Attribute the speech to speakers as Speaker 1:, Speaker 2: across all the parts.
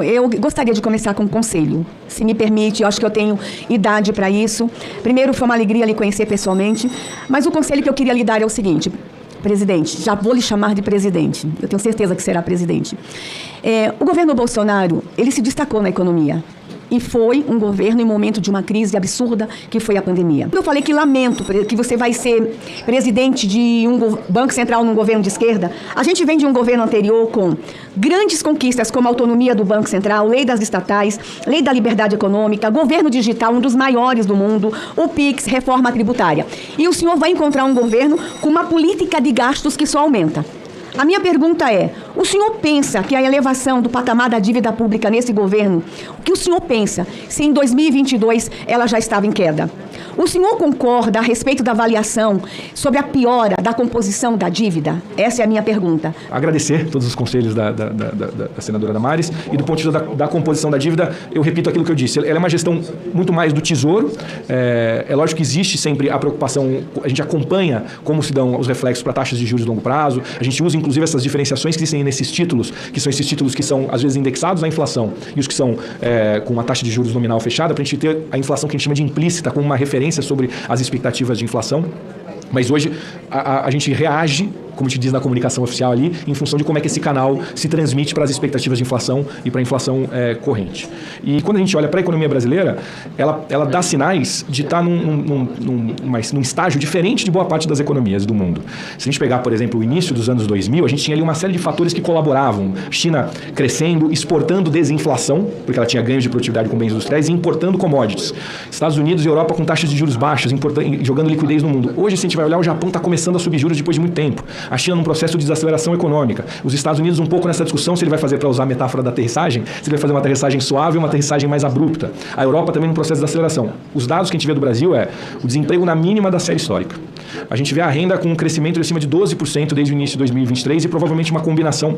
Speaker 1: Eu gostaria de começar com um conselho, se me permite, eu acho que eu tenho idade para isso. Primeiro, foi uma alegria lhe conhecer pessoalmente, mas o conselho que eu queria lhe dar é o seguinte: presidente, já vou lhe chamar de presidente, eu tenho certeza que será presidente. O governo Bolsonaro, ele se destacou na economia. E foi um governo em momento de uma crise absurda que foi a pandemia. Eu falei que lamento que você vai ser presidente de um Banco Central num governo de esquerda. A gente vem de um governo anterior com grandes conquistas como a autonomia do Banco Central, lei das estatais, lei da liberdade econômica, governo digital, um dos maiores do mundo, o PIX, reforma tributária. E o senhor vai encontrar um governo com uma política de gastos que só aumenta. A minha pergunta é, o senhor pensa que a elevação do patamar da dívida pública nesse governo, o que o senhor pensa se em 2022 ela já estava em queda? O senhor concorda a respeito da avaliação sobre a piora da composição da dívida? Essa é a minha pergunta.
Speaker 2: Agradecer todos os conselhos da senadora Damares e do ponto de vista da composição da dívida, eu repito aquilo que eu disse, ela é uma gestão muito mais do Tesouro, é lógico que existe sempre a preocupação, a gente acompanha como se dão os reflexos para taxas de juros de longo prazo, a gente usa inclusive essas diferenciações que existem nesses títulos, que são esses títulos que são às vezes indexados à inflação e os que são com uma taxa de juros nominal fechada, para a gente ter a inflação que a gente chama de implícita como uma referência sobre as expectativas de inflação. Mas hoje a gente reage, como a gente diz na comunicação oficial ali, em função de como é que esse canal se transmite para as expectativas de inflação e para a inflação corrente. E quando a gente olha para a economia brasileira, ela dá sinais de estar num estágio diferente de boa parte das economias do mundo. Se a gente pegar, por exemplo, o início dos anos 2000, a gente tinha ali uma série de fatores que colaboravam. China crescendo, exportando desinflação, porque ela tinha ganhos de produtividade com bens industriais, e importando commodities. Estados Unidos e Europa com taxas de juros baixas, jogando liquidez no mundo. Hoje, se a gente vai olhar, o Japão está começando a subir juros depois de muito tempo. A China num processo de desaceleração econômica. Os Estados Unidos um pouco nessa discussão, se ele vai fazer, para usar a metáfora da aterrissagem, se ele vai fazer uma aterrissagem suave ou uma aterrissagem mais abrupta. A Europa também num processo de aceleração. Os dados que a gente vê do Brasil é o desemprego na mínima da série histórica. A gente vê a renda com um crescimento de acima de 12% desde o início de 2023 e provavelmente uma combinação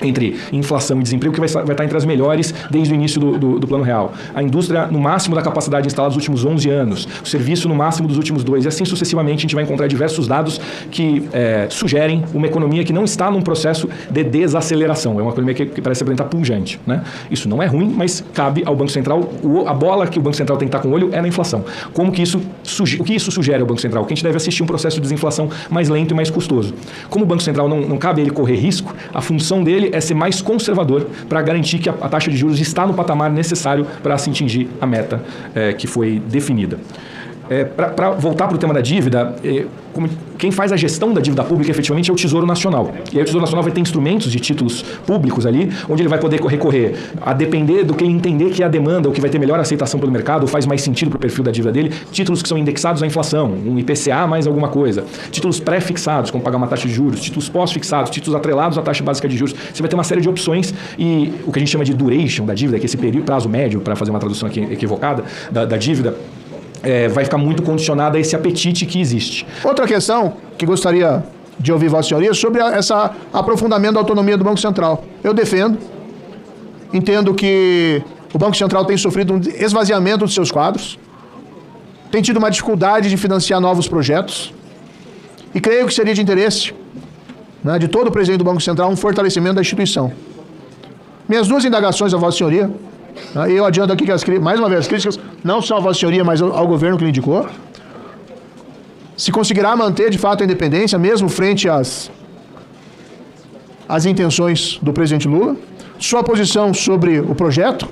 Speaker 2: entre inflação e desemprego que vai estar entre as melhores desde o início do Plano Real. A indústria no máximo da capacidade instalada nos últimos 11 anos, o serviço no máximo dos últimos 2, e assim sucessivamente a gente vai encontrar diversos dados que sugerem uma economia que não está num processo de desaceleração. É uma economia que parece apresentar pujante, né? Isso não é ruim, mas cabe ao Banco Central, a bola que o Banco Central tem que estar com o olho é na inflação. O que isso sugere ao Banco Central? Que a gente deve assistir um processo de desinflação mais lento e mais custoso. Como o Banco Central não cabe a ele correr risco, a função dele é ser mais conservador para garantir que a taxa de juros está no patamar necessário para se atingir a meta que foi definida. Para voltar para o tema da dívida, quem faz a gestão da dívida pública efetivamente é o Tesouro Nacional. E aí o Tesouro Nacional vai ter instrumentos de títulos públicos ali, onde ele vai poder recorrer a depender do que ele entender que é a demanda, ou que vai ter melhor aceitação pelo mercado, ou faz mais sentido para o perfil da dívida dele, títulos que são indexados à inflação, um IPCA mais alguma coisa, títulos pré-fixados, como pagar uma taxa de juros, títulos pós-fixados, títulos atrelados à taxa básica de juros. Você vai ter uma série de opções e o que a gente chama de duration da dívida, que é esse período, prazo médio, para fazer uma tradução aqui equivocada, da dívida, vai ficar muito condicionada a esse apetite que existe.
Speaker 3: Outra questão que gostaria de ouvir Vossa Senhoria sobre esse aprofundamento da autonomia do Banco Central. Eu defendo, entendo que o Banco Central tem sofrido um esvaziamento dos seus quadros, tem tido uma dificuldade de financiar novos projetos e creio que seria de interesse, né, de todo o presidente do Banco Central um fortalecimento da instituição. Minhas duas indagações a Vossa Senhoria. Eu adianto aqui que mais uma vez as críticas não só a Vossa Senhoria, mas ao governo que lhe indicou. Se conseguirá manter de fato a independência, mesmo frente às intenções do presidente Lula. Sua posição sobre o projeto.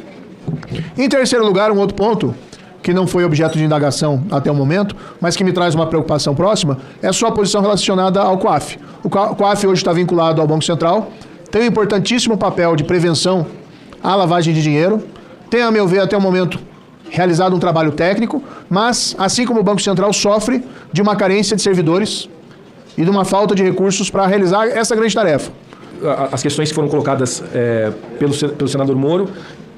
Speaker 3: Em terceiro lugar, um outro ponto que não foi objeto de indagação até o momento, mas que me traz uma preocupação próxima, é a sua posição relacionada ao COAF. O COAF hoje está vinculado ao Banco Central, tem um importantíssimo papel de prevenção à lavagem de dinheiro, tem, a meu ver, até o momento, realizado um trabalho técnico, mas, assim como o Banco Central, sofre de uma carência de servidores e de uma falta de recursos para realizar essa grande tarefa.
Speaker 2: As questões que foram colocadas pelo senador Moro,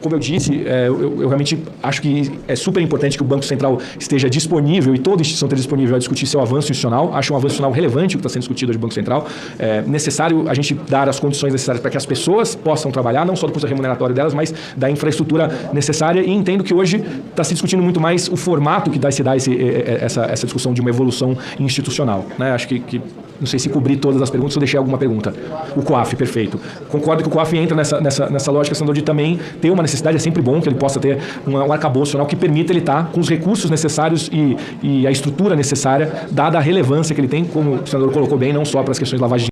Speaker 2: como eu disse, eu realmente acho que é super importante que o Banco Central esteja disponível e toda instituição esteja disponível a discutir seu avanço institucional. Acho um avanço institucional relevante o que está sendo discutido hoje no Banco Central. É necessário a gente dar as condições necessárias para que as pessoas possam trabalhar, não só do ponto de vista remuneratório delas, mas da infraestrutura necessária. E entendo que hoje está se discutindo muito mais o formato que se dá essa discussão de uma evolução institucional, né? Acho que Não sei se cobri todas as perguntas ou deixei alguma pergunta. O COAF, perfeito. Concordo que o COAF entra nessa lógica, senador, de também ter uma necessidade, é sempre bom que ele possa ter um arcabouço que permita ele estar com os recursos necessários e a estrutura necessária, dada a relevância que ele tem, como o senador colocou bem, não só para as questões de lavagem